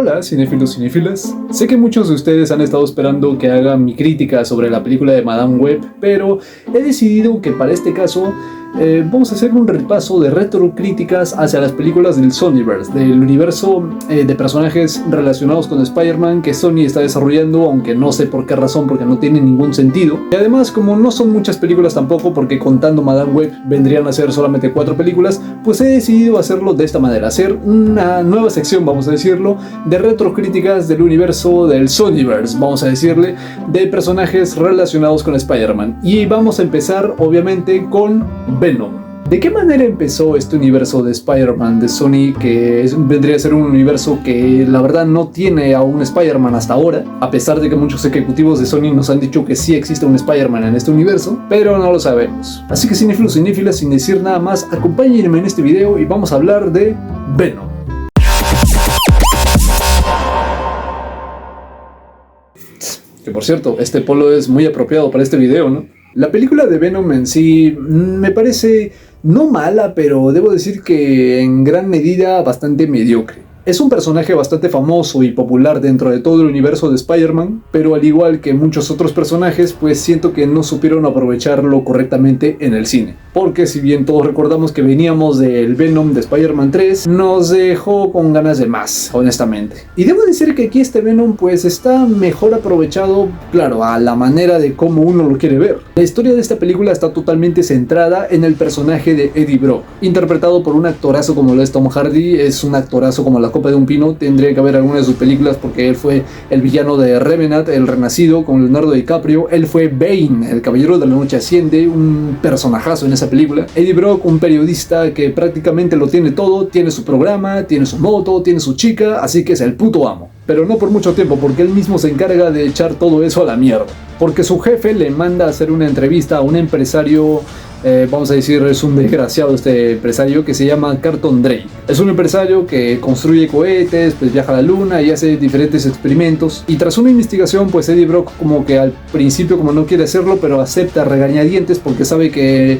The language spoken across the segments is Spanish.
Hola cinéfilos y cinéfilas, sé que muchos de ustedes han estado esperando que haga mi crítica sobre la película de Madame Web, pero he decidido que para este caso vamos a hacer un repaso de retrocríticas hacia las películas del Sonyverse, del universo de personajes relacionados con Spider-Man que Sony está desarrollando, aunque no sé por qué razón, porque no tiene ningún sentido. Y además, como no son muchas películas tampoco, porque contando Madame Web vendrían a ser solamente 4 películas, pues he decidido hacerlo de esta manera, hacer una nueva sección, vamos a decirlo, de retrocríticas del universo del Sonyverse, vamos a decirle, de personajes relacionados con Spider-Man. Y vamos a empezar, obviamente, con Venom. ¿De qué manera empezó este universo de Spider-Man de Sony, que vendría a ser un universo que la verdad no tiene a un Spider-Man hasta ahora, a pesar de que muchos ejecutivos de Sony nos han dicho que sí existe un Spider-Man en este universo, pero no lo sabemos? Así que cinéfilos y cinéfilas, sin decir nada más, acompáñenme en este video y vamos a hablar de Venom. Que por cierto, este polo es muy apropiado para este video, ¿no? La película de Venom en sí me parece no mala, pero debo decir que en gran medida bastante mediocre. Es un personaje bastante famoso y popular dentro de todo el universo de Spider-Man, pero al igual que muchos otros personajes, pues siento que no supieron aprovecharlo correctamente en el cine. Porque si bien todos recordamos que veníamos del Venom de Spider-Man 3, nos dejó con ganas de más, honestamente. Y debo decir que aquí este Venom pues está mejor aprovechado, claro, a la manera de cómo uno lo quiere ver. La historia de esta película está totalmente centrada en el personaje de Eddie Brock, interpretado por un actorazo como lo es Tom Hardy. Es un actorazo como la copa de un pino, tendría que haber algunas de sus películas porque él fue el villano de Revenant, el Renacido, con Leonardo DiCaprio. Él fue Bane, el Caballero de la Noche Asciende, un personajazo en esa película. Eddie Brock, un periodista que prácticamente lo tiene todo, tiene su programa, tiene su moto, tiene su chica, así que es el puto amo. Pero no por mucho tiempo, porque él mismo se encarga de echar todo eso a la mierda. Porque su jefe le manda a hacer una entrevista a un empresario, vamos a decir, es un desgraciado este empresario que se llama Carlton Drake. Es un empresario que construye cohetes, pues viaja a la luna y hace diferentes experimentos. Y tras una investigación, pues Eddie Brock como que al principio como no quiere hacerlo, pero acepta regañadientes porque sabe que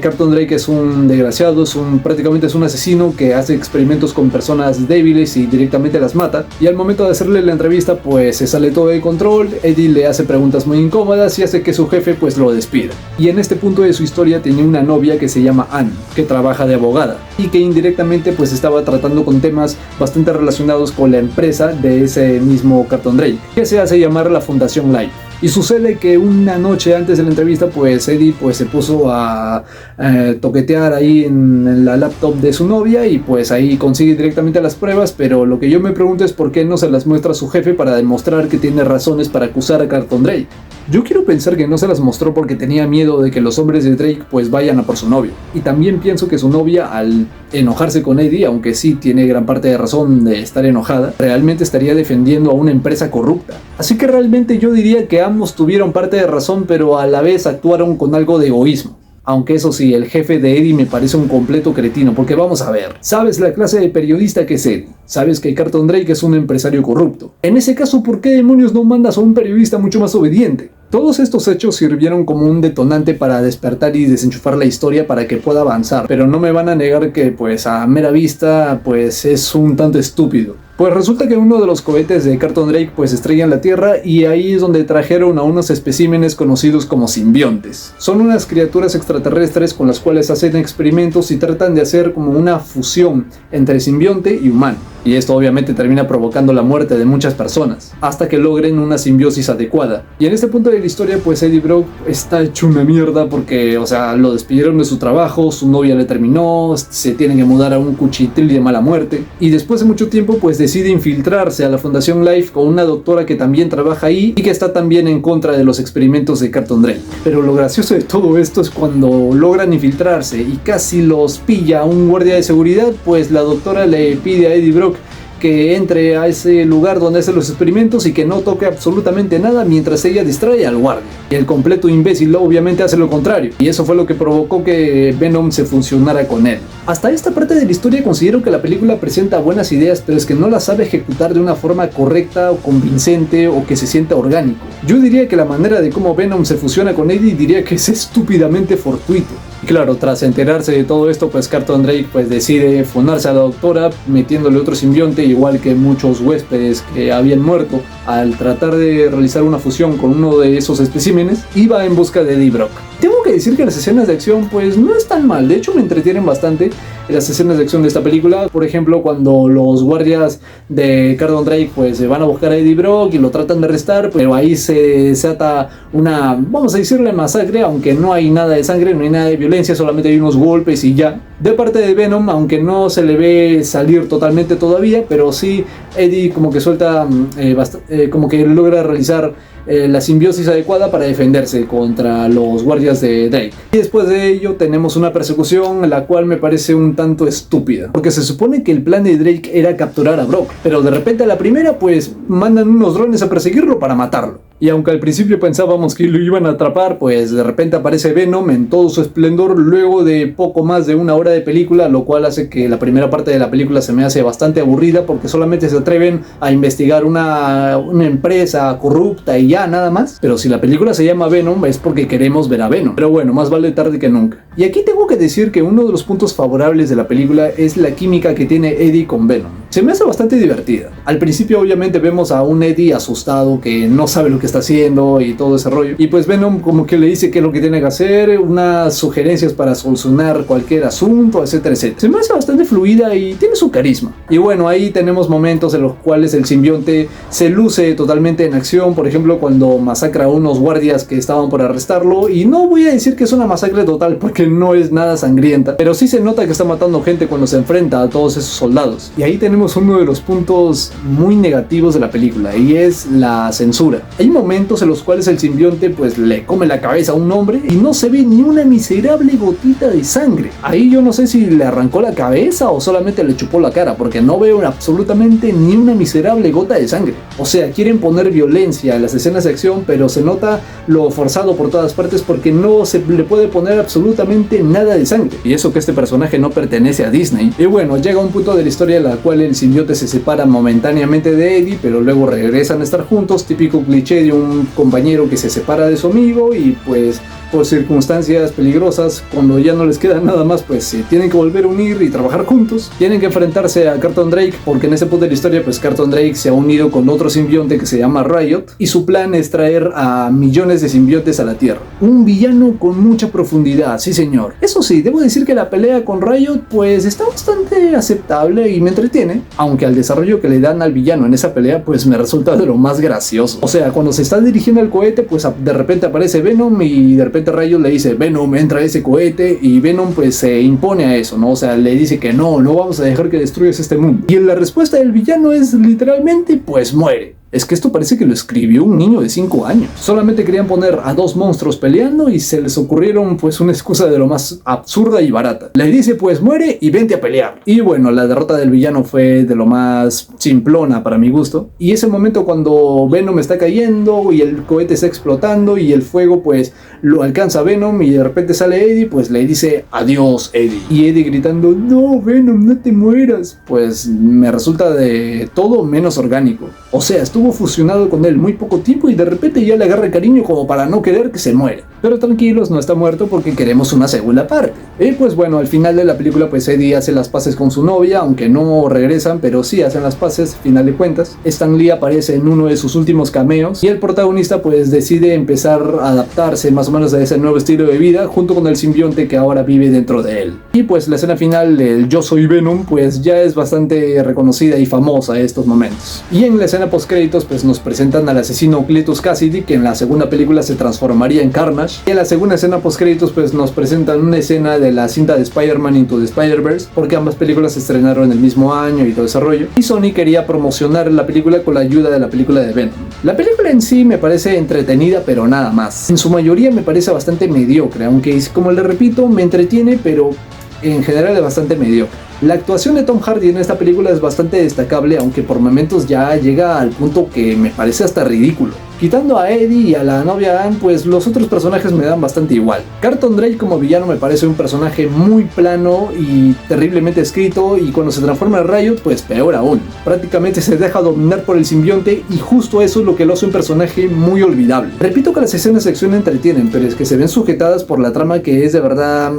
Carlton Drake es un desgraciado, prácticamente es un asesino que hace experimentos con personas débiles y directamente las mata. Y al momento de hacerle la entrevista, pues se sale todo de control. Eddie le hace preguntas muy incómodas y hace que su jefe pues lo despida. Y en este punto de su historia tenía una novia que se llama Anne, que trabaja de abogada y que indirectamente pues estaba tratando con temas bastante relacionados con la empresa de ese mismo Carlton Drake, que se hace llamar la Fundación Life. Y sucede que una noche antes de la entrevista, pues Eddie pues se puso a toquetear ahí en la laptop de su novia y pues ahí consigue directamente las pruebas, pero lo que yo me pregunto es por qué no se las muestra a su jefe para demostrar que tiene razones para acusar a Carlton Drake. Yo quiero pensar que no se las mostró porque tenía miedo de que los hombres de Drake pues vayan a por su novio. Y también pienso que su novia, al enojarse con Eddie, aunque sí tiene gran parte de razón de estar enojada, realmente estaría defendiendo a una empresa corrupta. Así que realmente yo diría que ambos tuvieron parte de razón, pero a la vez actuaron con algo de egoísmo. Aunque eso sí, el jefe de Eddie me parece un completo cretino, porque vamos a ver, sabes la clase de periodista que es Eddie, sabes que Carlton Drake es un empresario corrupto. En ese caso, ¿por qué demonios no mandas a un periodista mucho más obediente? Todos estos hechos sirvieron como un detonante para despertar y desenchufar la historia para que pueda avanzar, pero no me van a negar que pues a mera vista pues es un tanto estúpido. Pues resulta que uno de los cohetes de Carlton Drake pues estrella en la Tierra y ahí es donde trajeron a unos especímenes conocidos como simbiontes. Son unas criaturas extraterrestres con las cuales hacen experimentos y tratan de hacer como una fusión entre simbionte y humano. Y esto obviamente termina provocando la muerte de muchas personas, hasta que logren una simbiosis adecuada. Y en este punto de la historia pues Eddie Brock está hecho una mierda porque, o sea, lo despidieron de su trabajo, su novia le terminó, se tiene que mudar a un cuchitril de mala muerte. Y después de mucho tiempo pues decide infiltrarse a la Fundación Life con una doctora que también trabaja ahí y que está también en contra de los experimentos de Carlton Drake. Pero lo gracioso de todo esto es cuando logran infiltrarse y casi los pilla un guardia de seguridad, pues la doctora le pide a Eddie Brock que entre a ese lugar donde hacen los experimentos y que no toque absolutamente nada mientras ella distrae al guardia. Y el completo imbécil obviamente hace lo contrario, y eso fue lo que provocó que Venom se fusionara con él. Hasta esta parte de la historia considero que la película presenta buenas ideas, pero es que no las sabe ejecutar de una forma correcta o convincente o que se sienta orgánico. Yo diría que la manera de cómo Venom se fusiona con Eddie diría que es estúpidamente fortuito. Y claro, tras enterarse de todo esto, pues Carlton Drake pues decide funarse a la doctora metiéndole otro simbionte, igual que muchos huéspedes que habían muerto. Al tratar de realizar una fusión con uno de esos especímenes, iba en busca de Eddie Brock. Tengo que decir que las escenas de acción pues no están mal, de hecho me entretienen bastante las escenas de acción de esta película. Por ejemplo, cuando los guardias de Carlton Drake pues se van a buscar a Eddie Brock y lo tratan de arrestar, pero ahí se ata una, vamos a decirle, masacre, aunque no hay nada de sangre, no hay nada de violencia, solamente hay unos golpes y ya. De parte de Venom, aunque no se le ve salir totalmente todavía, pero sí Eddie como que suelta, como que logra realizar la simbiosis adecuada para defenderse contra los guardias de Drake. Y después de ello tenemos una persecución la cual me parece un tanto estúpida, porque se supone que el plan de Drake era capturar a Brock, pero de repente a la primera pues mandan unos drones a perseguirlo para matarlo. Y aunque al principio pensábamos que lo iban a atrapar, pues de repente aparece Venom en todo su esplendor luego de poco más de una hora de película, lo cual hace que la primera parte de la película se me hace bastante aburrida, porque solamente se atreven a investigar una empresa corrupta y ya, nada más. Pero si la película se llama Venom es porque queremos ver a Venom. Pero bueno, más vale tarde que nunca. Y aquí tengo que decir que uno de los puntos favorables de la película es la química que tiene Eddie con Venom. Se me hace bastante divertida. Al principio obviamente vemos a un Eddie asustado que no sabe lo que está haciendo y todo ese rollo. Y pues Venom como que le dice qué es lo que tiene que hacer, unas sugerencias para solucionar cualquier asunto, etcétera, etcétera. Se me hace bastante fluida y tiene su carisma. Y bueno, ahí tenemos momentos en los cuales el simbionte se luce totalmente en acción. Por ejemplo, cuando masacra a unos guardias que estaban por arrestarlo. Y no voy a decir que es una masacre total porque no es nada sangrienta, pero sí se nota que está matando gente cuando se enfrenta a todos esos soldados. Y ahí tenemos uno de los puntos muy negativos de la película, y es la censura. Hay momentos en los cuales el simbionte pues le come la cabeza a un hombre y no se ve ni una miserable gotita de sangre. Ahí yo no sé si le arrancó la cabeza o solamente le chupó la cara, porque no veo absolutamente ni una miserable gota de sangre. O sea, quieren poner violencia en las escenas de acción, pero se nota lo forzado por todas partes porque no se le puede poner absolutamente nada de sangre. Y eso que este personaje no pertenece a Disney. Y bueno, llega un punto de la historia en la cual el simbionte se separa momentáneamente de Eddie, pero luego regresan a estar juntos, típico cliché de un compañero que se separa de su amigo y pues por circunstancias peligrosas, cuando ya no les queda nada más, pues se tienen que volver a unir y trabajar juntos. Tienen que enfrentarse a Carlton Drake, porque en ese punto de la historia pues Carlton Drake se ha unido con otro simbionte que se llama Riot, y su plan es traer a millones de simbiontes a la Tierra. Un villano con mucha profundidad, sí señor. Eso sí, debo decir que la pelea con Riot pues está bastante aceptable y me entretiene, aunque al desarrollo que le dan al villano en esa pelea pues me resulta de lo más gracioso. O sea, cuando se está dirigiendo al cohete pues de repente aparece Venom y de repente Riot le dice: Venom, entra a ese cohete, y Venom pues se impone a eso, ¿no? O sea, le dice que no vamos a dejar que destruyas este mundo. Y la respuesta del villano es literalmente: pues muere. Es que esto parece que lo escribió un niño de 5 años. Solamente querían poner a dos monstruos peleando y se les ocurrieron pues una excusa de lo más absurda y barata. Le dice: pues muere y vente a pelear. Y bueno, la derrota del villano fue de lo más simplona para mi gusto. Y ese momento cuando Venom está cayendo y el cohete está explotando y el fuego pues lo alcanza a Venom y de repente sale Eddie, pues le dice: adiós Eddie. Y Eddie gritando: no Venom, no te mueras. Pues me resulta de todo menos orgánico. O sea, estuvo fusionado con él muy poco tiempo y de repente ya le agarra cariño como para no querer que se muere. Pero tranquilos, no está muerto porque queremos una segunda parte. Y pues bueno, al final de la película pues Eddie hace las paces con su novia, aunque no regresan, pero sí hacen las paces, final de cuentas. Stan Lee aparece en uno de sus últimos cameos y el protagonista pues decide empezar a adaptarse más o menos a ese nuevo estilo de vida junto con el simbionte que ahora vive dentro de él. Y pues la escena final del Yo soy Venom pues ya es bastante reconocida y famosa en estos momentos. Y en la escena post créditos pues nos presentan al asesino Cletus Cassidy, que en la segunda película se transformaría en Carnage. Y en la segunda escena post créditos pues nos presentan una escena de la cinta de Spider-Man Into the Spider-Verse, porque ambas películas se estrenaron el mismo año y todo ese rollo, y Sony quería promocionar la película con la ayuda de la película de Venom. La película en sí me parece entretenida, pero nada más. En su mayoría me parece bastante mediocre, aunque como le repito, me entretiene, pero en general es bastante mediocre. La actuación de Tom Hardy en esta película es bastante destacable, aunque por momentos ya llega al punto que me parece hasta ridículo. Quitando a Eddie y a la novia Ann, pues los otros personajes me dan bastante igual. Carlton Drake como villano me parece un personaje muy plano y terriblemente escrito, y cuando se transforma en Riot, pues peor aún. Prácticamente se deja dominar por el simbionte y justo eso es lo que lo hace un personaje muy olvidable. Repito que las escenas de acción entretienen, pero es que se ven sujetadas por la trama, que es de verdad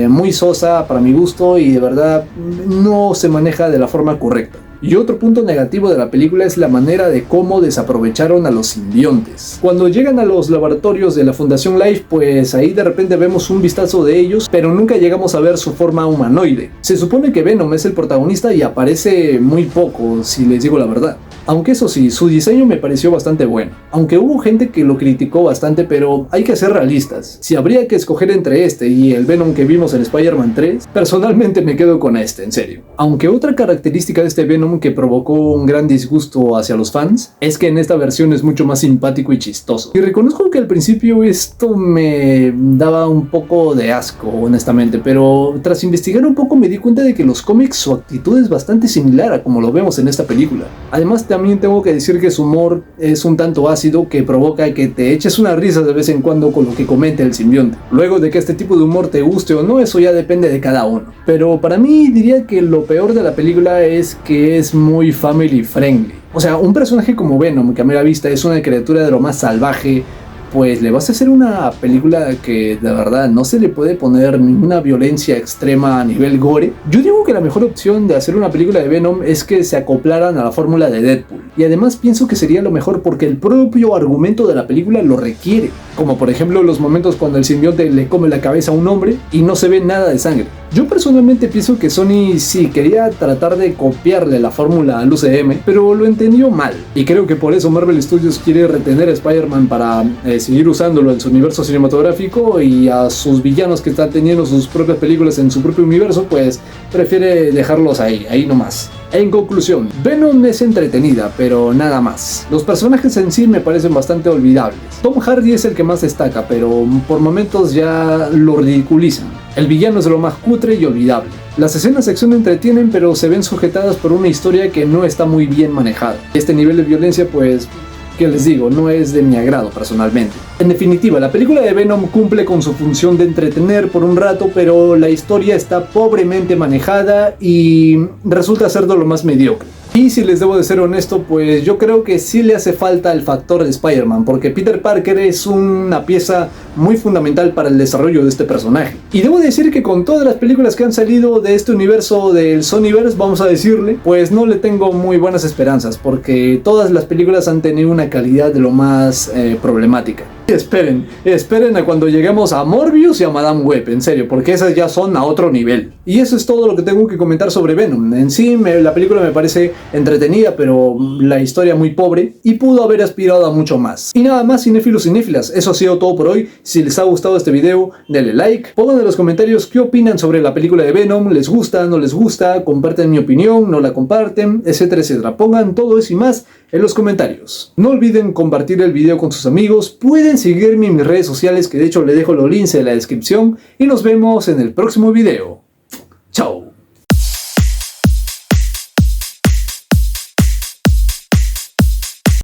muy sosa para mi gusto y de verdad no se maneja de la forma correcta. Y otro punto negativo de la película es la manera de cómo desaprovecharon a los simbiontes. Cuando llegan a los laboratorios de la Fundación Life, pues ahí de repente vemos un vistazo de ellos, pero nunca llegamos a ver su forma humanoide. Se supone que Venom es el protagonista y aparece muy poco, si les digo la verdad. Aunque eso sí, su diseño me pareció bastante bueno. Aunque hubo gente que lo criticó bastante, pero hay que ser realistas. Si habría que escoger entre este y el Venom que vimos en Spider-Man 3, personalmente me quedo con este, en serio. Aunque otra característica de este Venom que provocó un gran disgusto hacia los fans es que en esta versión es mucho más simpático y chistoso. Y reconozco que al principio esto me daba un poco de asco, honestamente, pero tras investigar un poco me di cuenta de que en los cómics su actitud es bastante similar a como lo vemos en esta película. Además, también tengo que decir que su humor es un tanto ácido, que provoca que te eches una risa de vez en cuando con lo que comenta el simbionte. Luego de que este tipo de humor te guste o no, eso ya depende de cada uno. Pero para mí diría que lo peor de la película es que es muy family friendly. O sea, un personaje como Venom, que a primera vista es una criatura de lo más salvaje, pues le vas a hacer una película que de verdad no se le puede poner ninguna violencia extrema a nivel gore. Yo digo que la mejor opción de hacer una película de Venom es que se acoplaran a la fórmula de Deadpool. Y además pienso que sería lo mejor porque el propio argumento de la película lo requiere. Como por ejemplo los momentos cuando el simbionte le come la cabeza a un hombre y no se ve nada de sangre. Yo personalmente pienso que Sony sí quería tratar de copiarle la fórmula al UCM, pero lo entendió mal. Y creo que por eso Marvel Studios quiere retener a Spider-Man para seguir usándolo en su universo cinematográfico, y a sus villanos que están teniendo sus propias películas en su propio universo, pues prefiere dejarlos ahí nomás. En conclusión, Venom es entretenida, pero nada más. Los personajes en sí me parecen bastante olvidables. Tom Hardy es el que más destaca, pero por momentos ya lo ridiculizan. El villano es de lo más cutre y olvidable. Las escenas de acción entretienen, pero se ven sujetadas por una historia que no está muy bien manejada. Este nivel de violencia, pues, ¿qué les digo? No es de mi agrado personalmente. En definitiva, la película de Venom cumple con su función de entretener por un rato, pero la historia está pobremente manejada y resulta ser de lo más mediocre. Y si les debo de ser honesto, pues yo creo que sí le hace falta el factor de Spider-Man, porque Peter Parker es una pieza muy fundamental para el desarrollo de este personaje. Y debo decir que con todas las películas que han salido de este universo del Sonyverse, vamos a decirle, pues no le tengo muy buenas esperanzas, porque todas las películas han tenido una calidad de lo más problemática. Esperen a cuando lleguemos a Morbius y a Madame Web, en serio, porque esas ya son a otro nivel. Y eso es todo lo que tengo que comentar sobre Venom. En sí, la película me parece entretenida, pero la historia muy pobre, y pudo haber aspirado a mucho más. Y nada más, cinéfilos y cinéfilas, eso ha sido todo por hoy. Si les ha gustado este video, denle like, pongan en los comentarios qué opinan sobre la película de Venom, les gusta, no les gusta, comparten mi opinión, no la comparten, etcétera, etcétera. Pongan todo eso y más en los comentarios. No olviden compartir el video con sus amigos, pueden seguirme en mis redes sociales, que de hecho les dejo los links en la descripción, y nos vemos en el próximo video.